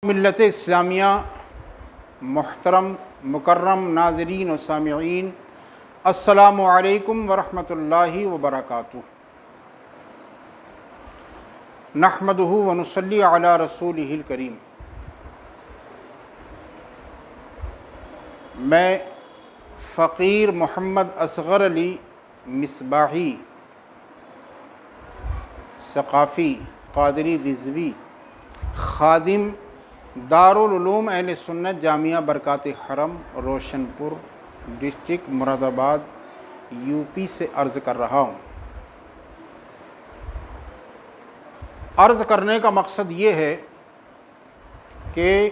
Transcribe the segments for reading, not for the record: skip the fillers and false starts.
ملت اسلامیہ محترم مکرم ناظرین و سامعین، السلام علیکم ورحمۃ اللہ وبرکاتہ۔ نحمدہ ونصلی علی رسولہ الکریم۔ میں فقیر محمد اصغر علی مصباحی، ثقافی قادری رضوی، خادم دارالعلوم اہل سنت جامعہ برکات حرم، روشن پور ڈسٹرکٹ مراد آباد، یو پی سے عرض کر رہا ہوں۔ عرض کرنے کا مقصد یہ ہے کہ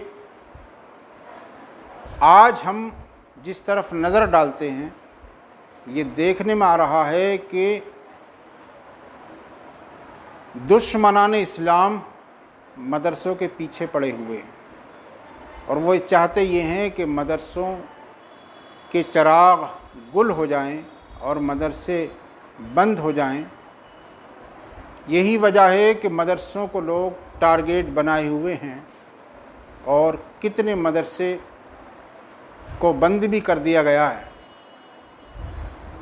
آج ہم جس طرف نظر ڈالتے ہیں یہ دیکھنے میں آ رہا ہے کہ دشمنان اسلام مدرسوں کے پیچھے پڑے ہوئے ہیں، اور وہ چاہتے یہ ہیں کہ مدرسوں کے چراغ گل ہو جائیں اور مدرسے بند ہو جائیں۔ یہی وجہ ہے کہ مدرسوں کو لوگ ٹارگیٹ بنائے ہوئے ہیں اور کتنے مدرسے کو بند بھی کر دیا گیا ہے۔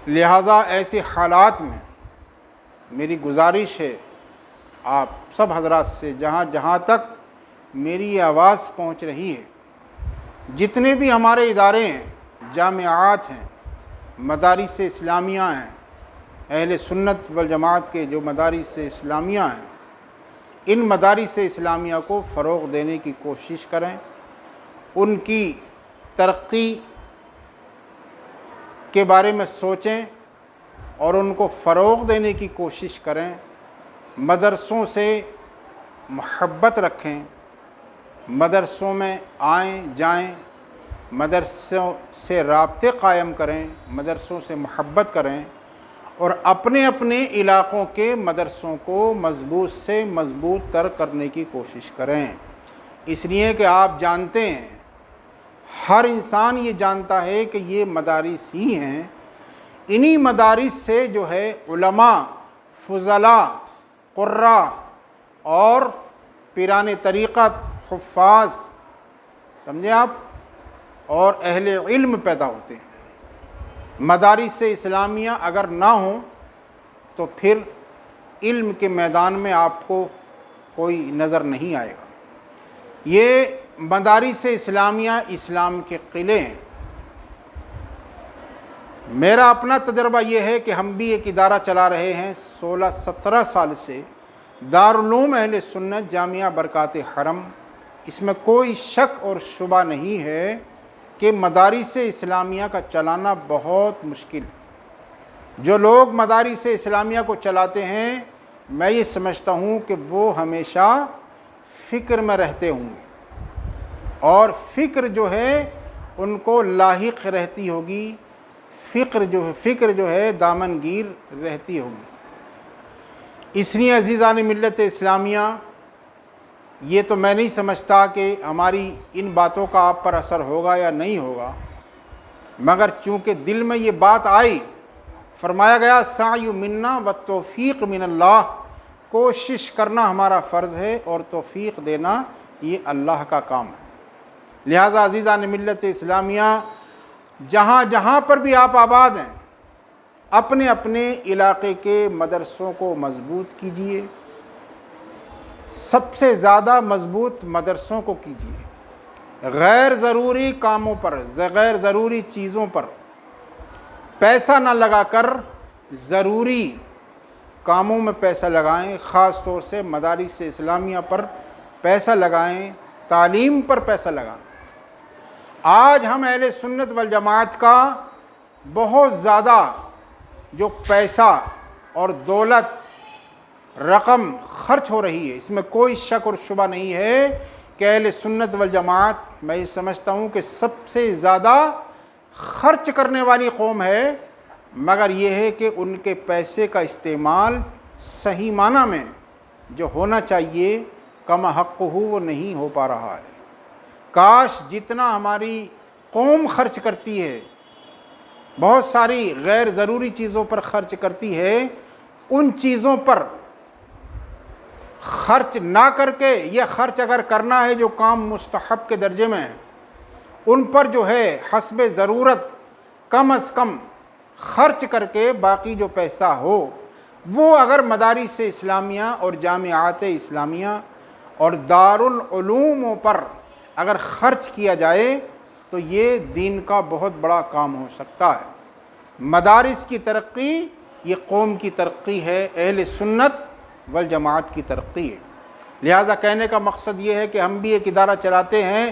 لہٰذا ایسے حالات میں میری گزارش ہے آپ سب حضرات سے، جہاں تک میری یہ آواز پہنچ رہی ہے، جتنے بھی ہمارے ادارے ہیں، جامعات ہیں، مدارس اسلامیہ ہیں، اہل سنت والجماعت کے جو مدارس اسلامیہ ہیں، ان مدارس اسلامیہ کو فروغ دینے کی کوشش کریں، ان کی ترقی کے بارے میں سوچیں اور ان کو فروغ دینے کی کوشش کریں۔ مدرسوں سے محبت رکھیں، مدرسوں میں آئیں جائیں، مدرسوں سے رابطے قائم کریں، مدرسوں سے محبت کریں، اور اپنے اپنے علاقوں کے مدرسوں کو مضبوط سے مضبوط تر کرنے کی کوشش کریں۔ اس لیے کہ آپ جانتے ہیں، ہر انسان یہ جانتا ہے کہ یہ مدارس ہی ہیں، انہی مدارس سے جو ہے علماء، فضلاء، قراء اور پیران طریقت، حفاظ، سمجھے آپ، اور اہل علم پیدا ہوتے ہیں۔ مدارس اسلامیہ اگر نہ ہوں تو پھر علم کے میدان میں آپ کو کوئی نظر نہیں آئے گا۔ یہ مدارس اسلامیہ اسلام کے قلعے ہیں۔ میرا اپنا تجربہ یہ ہے کہ ہم بھی ایک ادارہ چلا رہے ہیں 16-17 سال سے، دارالعلوم اہل سنت جامعہ برکات حرم۔ اس میں کوئی شک اور شبہ نہیں ہے کہ مدارس اسلامیہ کا چلانا بہت مشکل ہے۔ جو لوگ مدارس اسلامیہ کو چلاتے ہیں، میں یہ سمجھتا ہوں کہ وہ ہمیشہ فکر میں رہتے ہوں گے، اور فکر جو ہے ان کو لاحق رہتی ہوگی، فکر جو ہے دامن گیر رہتی ہوگی۔ اس لیے عزیزان ملت اسلامیہ، یہ تو میں نہیں سمجھتا کہ ہماری ان باتوں کا آپ پر اثر ہوگا یا نہیں ہوگا، مگر چونکہ دل میں یہ بات آئی، فرمایا گیا سعی منا والتوفیق من اللہ، کوشش کرنا ہمارا فرض ہے اور توفیق دینا یہ اللہ کا کام ہے۔ لہٰذا عزیزان ملت اسلامیہ، جہاں پر بھی آپ آباد ہیں، اپنے اپنے علاقے کے مدرسوں کو مضبوط کیجیے، سب سے زیادہ مضبوط مدرسوں کو کیجیے۔ غیر ضروری کاموں پر، غیر ضروری چیزوں پر پیسہ نہ لگا کر ضروری کاموں میں پیسہ لگائیں، خاص طور سے مدارس اسلامیہ پر پیسہ لگائیں، تعلیم پر پیسہ لگائیں۔ آج ہم اہل سنت والجماعت کا بہت زیادہ جو پیسہ اور دولت، رقم خرچ ہو رہی ہے، اس میں کوئی شک اور شبہ نہیں ہے کہ اہل سنت والجماعت، میں یہ سمجھتا ہوں کہ سب سے زیادہ خرچ کرنے والی قوم ہے، مگر یہ ہے کہ ان کے پیسے کا استعمال صحیح معنی میں جو ہونا چاہیے کما حق ہو وہ نہیں ہو پا رہا ہے۔ کاش جتنا ہماری قوم خرچ کرتی ہے، بہت ساری غیر ضروری چیزوں پر خرچ کرتی ہے، ان چیزوں پر خرچ نہ کر کے، یا خرچ اگر کرنا ہے جو کام مستحب کے درجے میں ہیں ان پر جو ہے حسب ضرورت کم از کم خرچ کر کے باقی جو پیسہ ہو وہ اگر مدارس اسلامیہ اور جامعات اسلامیہ اور دارالعلوموں پر اگر خرچ کیا جائے تو یہ دین کا بہت بڑا کام ہو سکتا ہے۔ مدارس کی ترقی یہ قوم کی ترقی ہے، اہل سنت والجماعت کی ترقی ہے۔ لہٰذا کہنے کا مقصد یہ ہے کہ ہم بھی ایک ادارہ چلاتے ہیں،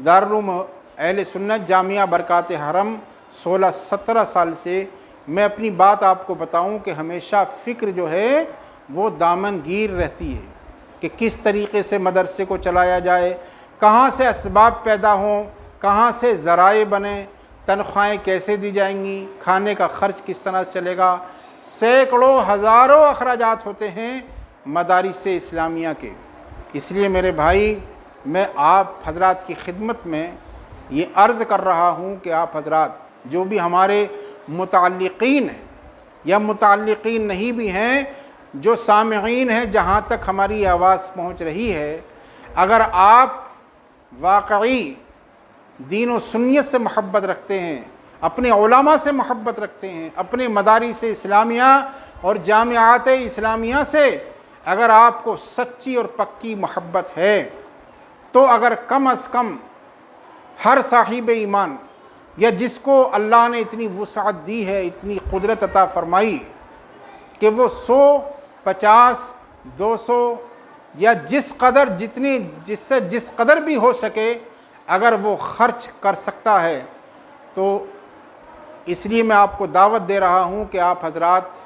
دارالعلوم اہل سنت جامعہ برکات حرم۔ 16-17 سال سے میں اپنی بات آپ کو بتاؤں کہ ہمیشہ فکر جو ہے وہ دامن گیر رہتی ہے کہ کس طریقے سے مدرسے کو چلایا جائے، کہاں سے اسباب پیدا ہوں، کہاں سے ذرائع بنیں، تنخواہیں کیسے دی جائیں گی، کھانے کا خرچ کس طرح چلے گا۔ سینکڑوں ہزاروں اخراجات ہوتے ہیں مدارس اسلامیہ کے۔ اس لیے میرے بھائی میں آپ حضرات کی خدمت میں یہ عرض کر رہا ہوں کہ آپ حضرات جو بھی ہمارے متعلقین ہیں یا متعلقین نہیں بھی ہیں، جو سامعین ہیں جہاں تک ہماری آواز پہنچ رہی ہے، اگر آپ واقعی دین و سنیت سے محبت رکھتے ہیں، اپنے علماء سے محبت رکھتے ہیں، اپنے مدارس اسلامیہ اور جامعات اسلامیہ سے اگر آپ کو سچی اور پکی محبت ہے تو اگر کم از کم ہر صاحب ایمان یا جس کو اللہ نے اتنی وسعت دی ہے، اتنی قدرت عطا فرمائی کہ وہ 100، 50، 200 یا جس سے جس قدر بھی ہو سکے اگر وہ خرچ کر سکتا ہے، تو اس لیے میں آپ کو دعوت دے رہا ہوں کہ آپ حضرات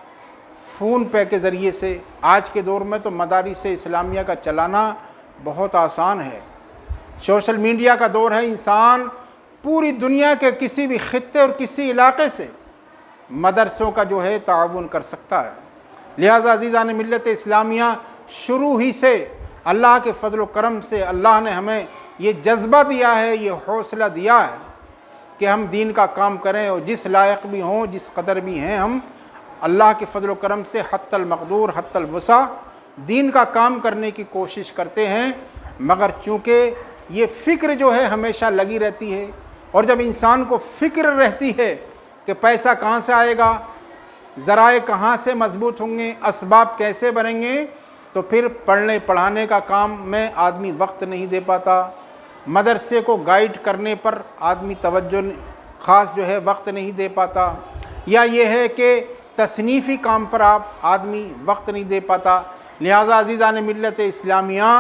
فون پے کے ذریعے سے، آج کے دور میں تو مدارس اسلامیہ کا چلانا بہت آسان ہے، سوشل میڈیا کا دور ہے، انسان پوری دنیا کے کسی بھی خطے اور کسی علاقے سے مدرسوں کا جو ہے تعاون کر سکتا ہے۔ لہٰذا عزیزان ملت اسلامیہ، شروع ہی سے اللہ کے فضل و کرم سے اللہ نے ہمیں یہ جذبہ دیا ہے، یہ حوصلہ دیا ہے کہ ہم دین کا کام کریں، اور جس لائق بھی ہوں، جس قدر بھی ہیں، ہم اللہ کے فضل و کرم سے حتی المقدور حتی الوسع دین کا کام کرنے کی کوشش کرتے ہیں۔ مگر چونکہ یہ فکر جو ہے ہمیشہ لگی رہتی ہے، اور جب انسان کو فکر رہتی ہے کہ پیسہ کہاں سے آئے گا، ذرائع کہاں سے مضبوط ہوں گے، اسباب کیسے بنیں گے، تو پھر پڑھنے پڑھانے کا کام میں آدمی وقت نہیں دے پاتا، مدرسے کو گائیڈ کرنے پر آدمی توجہ خاص جو ہے وقت نہیں دے پاتا، یا یہ ہے کہ تصنیفی کام پر آدمی وقت نہیں دے پاتا۔ لہٰذا عزیزان ملت اسلامیہ،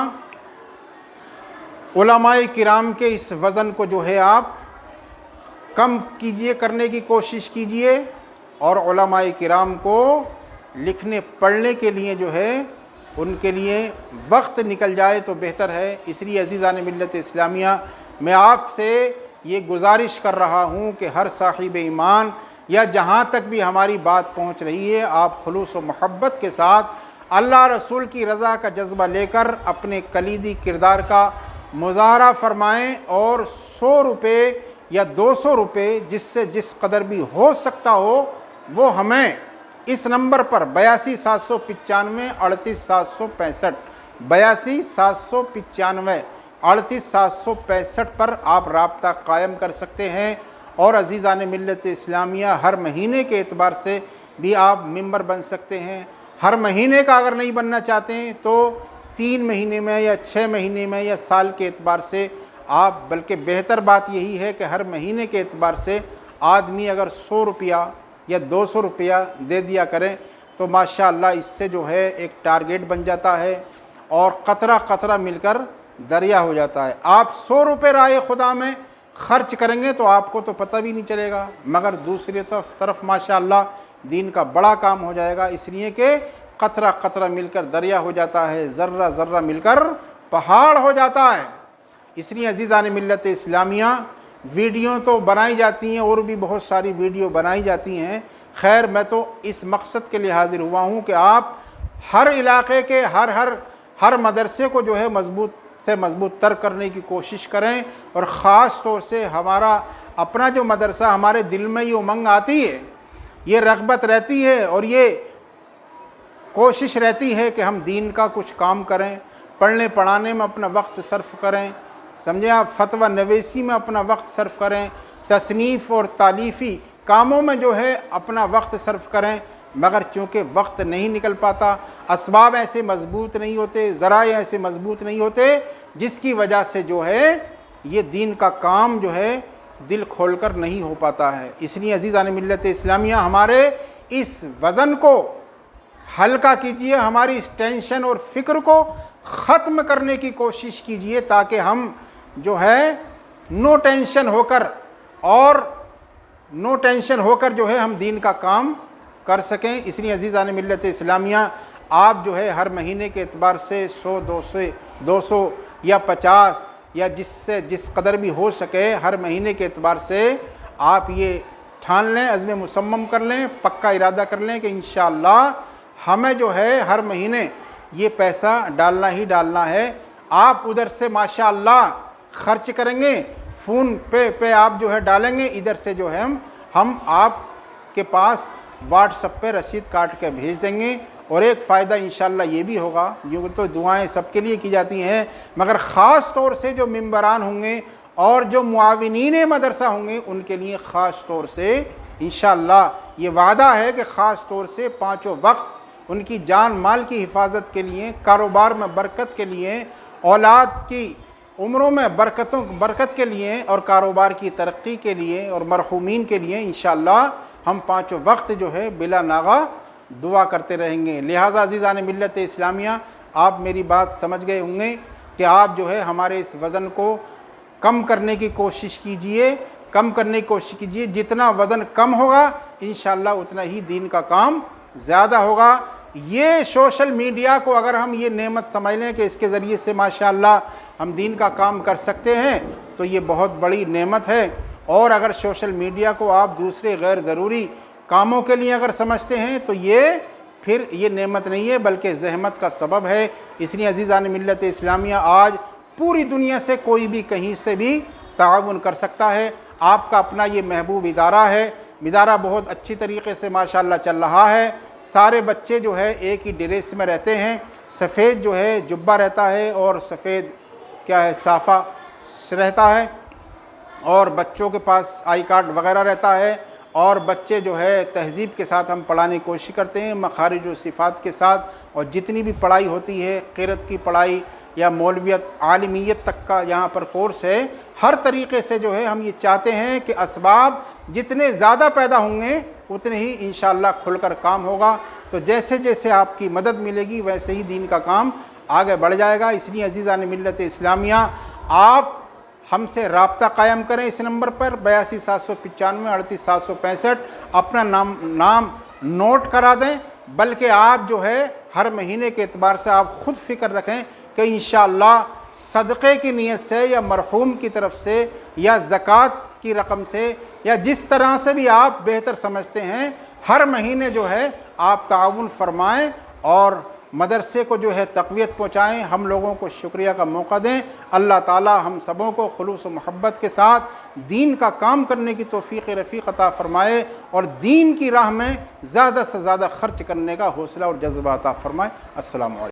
علماء کرام کے اس وزن کو جو ہے آپ کم کیجئے، کرنے کی کوشش کیجئے، اور علماء کرام کو لکھنے پڑھنے کے لیے جو ہے ان کے لیے وقت نکل جائے تو بہتر ہے۔ اس لیے عزیزان ملت اسلامیہ، میں آپ سے یہ گزارش کر رہا ہوں کہ ہر صاحب ایمان یا جہاں تک بھی ہماری بات پہنچ رہی ہے، آپ خلوص و محبت کے ساتھ اللہ رسول کی رضا کا جذبہ لے کر اپنے کلیدی کردار کا مظاہرہ فرمائیں، اور 100 روپے یا 200 روپے جس سے جس قدر بھی ہو سکتا ہو وہ ہمیں اس نمبر پر 82 795 38 765 38 765 پر آپ رابطہ قائم کر سکتے ہیں۔ اور عزیزان ملت اسلامیہ، ہر مہینے کے اعتبار سے بھی آپ ممبر بن سکتے ہیں۔ ہر مہینے کا اگر نہیں بننا چاہتے ہیں تو 3 مہینے میں یا 6 مہینے میں یا سال کے اعتبار سے آپ، بلکہ بہتر بات یہی ہے کہ ہر مہینے کے اعتبار سے آدمی اگر 100 روپیہ یا 200 روپیہ دے دیا کریں تو ماشاءاللہ اس سے جو ہے ایک ٹارگیٹ بن جاتا ہے، اور قطرہ قطرہ مل کر دریا ہو جاتا ہے۔ آپ 100 روپے رائے خدا میں خرچ کریں گے تو آپ کو تو پتہ بھی نہیں چلے گا، مگر دوسری طرف ماشاءاللہ دین کا بڑا کام ہو جائے گا، اس لیے کہ قطرہ قطرہ مل کر دریا ہو جاتا ہے، ذرہ ذرہ مل کر پہاڑ ہو جاتا ہے۔ اس لیے عزیزان ملت اسلامیہ، ویڈیو تو بنائی جاتی ہیں اور بھی بہت ساری ویڈیو بنائی جاتی ہیں، خیر میں تو اس مقصد کے لیے حاضر ہوا ہوں کہ آپ ہر علاقے کے ہر مدرسے کو جو ہے مضبوط تر کرنے کی کوشش کریں، اور خاص طور سے ہمارا اپنا جو مدرسہ، ہمارے دل میں یہ امنگ آتی ہے، یہ رغبت رہتی ہے، اور یہ کوشش رہتی ہے کہ ہم دین کا کچھ کام کریں، پڑھنے پڑھانے میں اپنا وقت صرف کریں، سمجھیں آپ، فتویٰ نویسی میں اپنا وقت صرف کریں، تصنیف اور تالیفی کاموں میں جو ہے اپنا وقت صرف کریں، مگر چونکہ وقت نہیں نکل پاتا، اسباب ایسے مضبوط نہیں ہوتے، ذرائع ایسے مضبوط نہیں ہوتے، جس کی وجہ سے جو ہے یہ دین کا کام جو ہے دل کھول کر نہیں ہو پاتا ہے۔ اس لیے عزیزان ملت اسلامیہ، ہمارے اس وزن کو ہلکا کیجئے، ہماری اس ٹینشن اور فکر کو ختم کرنے کی کوشش کیجئے، تاکہ ہم جو ہے نو ٹینشن ہو کر جو ہے ہم دین کا کام کر سکیں۔ اس لیے عزیزان ملت اسلامیہ، آپ جو ہے ہر مہینے کے اعتبار سے 100 200 یا 50 یا جس قدر بھی ہو سکے، ہر مہینے کے اعتبار سے آپ یہ ٹھان لیں، عزم مصمم کر لیں، پکا ارادہ کر لیں کہ انشاءاللہ ہمیں جو ہے ہر مہینے یہ پیسہ ڈالنا ہی ڈالنا ہے۔ آپ ادھر سے ماشاءاللہ خرچ کریں گے، فون پہ آپ جو ہے ڈالیں گے، ادھر سے جو ہے ہم آپ کے پاس واٹس ایپ پہ رسید کاٹ کے بھیج دیں گے۔ اور ایک فائدہ انشاءاللہ یہ بھی ہوگا، یوں تو دعائیں سب کے لیے کی جاتی ہیں، مگر خاص طور سے جو ممبران ہوں گے اور جو معاونین مدرسہ ہوں گے، ان کے لیے خاص طور سے انشاءاللہ یہ وعدہ ہے کہ خاص طور سے 5 وقت ان کی جان مال کی حفاظت کے لیے، کاروبار میں برکت کے لیے، اولاد کی عمروں میں برکت کے لیے، اور کاروبار کی ترقی کے لیے اور مرحومین کے لیے انشاءاللہ ہم 5 وقت جو ہے بلا ناغہ دعا کرتے رہیں گے۔ لہٰذا عزیزان ملت اسلامیہ، آپ میری بات سمجھ گئے ہوں گے کہ آپ جو ہے ہمارے اس وزن کو کم کرنے کی کوشش کیجئے، جتنا وزن کم ہوگا انشاءاللہ اتنا ہی دین کا کام زیادہ ہوگا۔ یہ سوشل میڈیا کو اگر ہم یہ نعمت سمجھ لیں کہ اس کے ذریعے سے ماشاءاللہ ہم دین کا کام کر سکتے ہیں، تو یہ بہت بڑی نعمت ہے۔ اور اگر سوشل میڈیا کو آپ دوسرے غیر ضروری کاموں کے لیے اگر سمجھتے ہیں تو پھر یہ نعمت نہیں ہے بلکہ زحمت کا سبب ہے۔ اس لیے عزیزان ملت اسلامیہ، آج پوری دنیا سے کوئی بھی کہیں سے بھی تعاون کر سکتا ہے۔ آپ کا اپنا یہ محبوب ادارہ ہے، ادارہ بہت اچھی طریقے سے ماشاءاللہ چل رہا ہے۔ سارے بچے جو ہے ایک ہی ڈریس میں رہتے ہیں، سفید جو ہے جبہ رہتا ہے اور سفید صافہ رہتا ہے، اور بچوں کے پاس آئی کارڈ وغیرہ رہتا ہے، اور بچے جو ہے تہذیب کے ساتھ ہم پڑھانے کی کوشش کرتے ہیں، مخارج و صفات کے ساتھ، اور جتنی بھی پڑھائی ہوتی ہے، قرأت کی پڑھائی یا مولویت عالمیت تک کا یہاں پر کورس ہے، ہر طریقے سے جو ہے ہم یہ چاہتے ہیں کہ اسباب جتنے زیادہ پیدا ہوں گے اتنے ہی انشاءاللہ کھل کر کام ہوگا۔ تو جیسے جیسے آپ کی مدد ملے گی ویسے ہی دین کا کام آگے بڑھ جائے گا۔ اس لیے عزیزان ملت اسلامیہ، آپ ہم سے رابطہ قائم کریں اس نمبر پر 82 795 38 765، اپنا نام نوٹ کرا دیں، بلکہ آپ جو ہے ہر مہینے کے اعتبار سے آپ خود فکر رکھیں کہ انشاءاللہ صدقے کی نیت سے یا مرحوم کی طرف سے یا زکوٰۃ کی رقم سے یا جس طرح سے بھی آپ بہتر سمجھتے ہیں، ہر مہینے جو ہے آپ تعاون فرمائیں اور مدرسے کو جو ہے تقویت پہنچائیں، ہم لوگوں کو شکریہ کا موقع دیں۔ اللہ تعالی ہم سبوں کو خلوص و محبت کے ساتھ دین کا کام کرنے کی توفیق رفیق عطا فرمائے، اور دین کی راہ میں زیادہ سے زیادہ خرچ کرنے کا حوصلہ اور جذبہ عطا فرمائے۔ السلام علیکم۔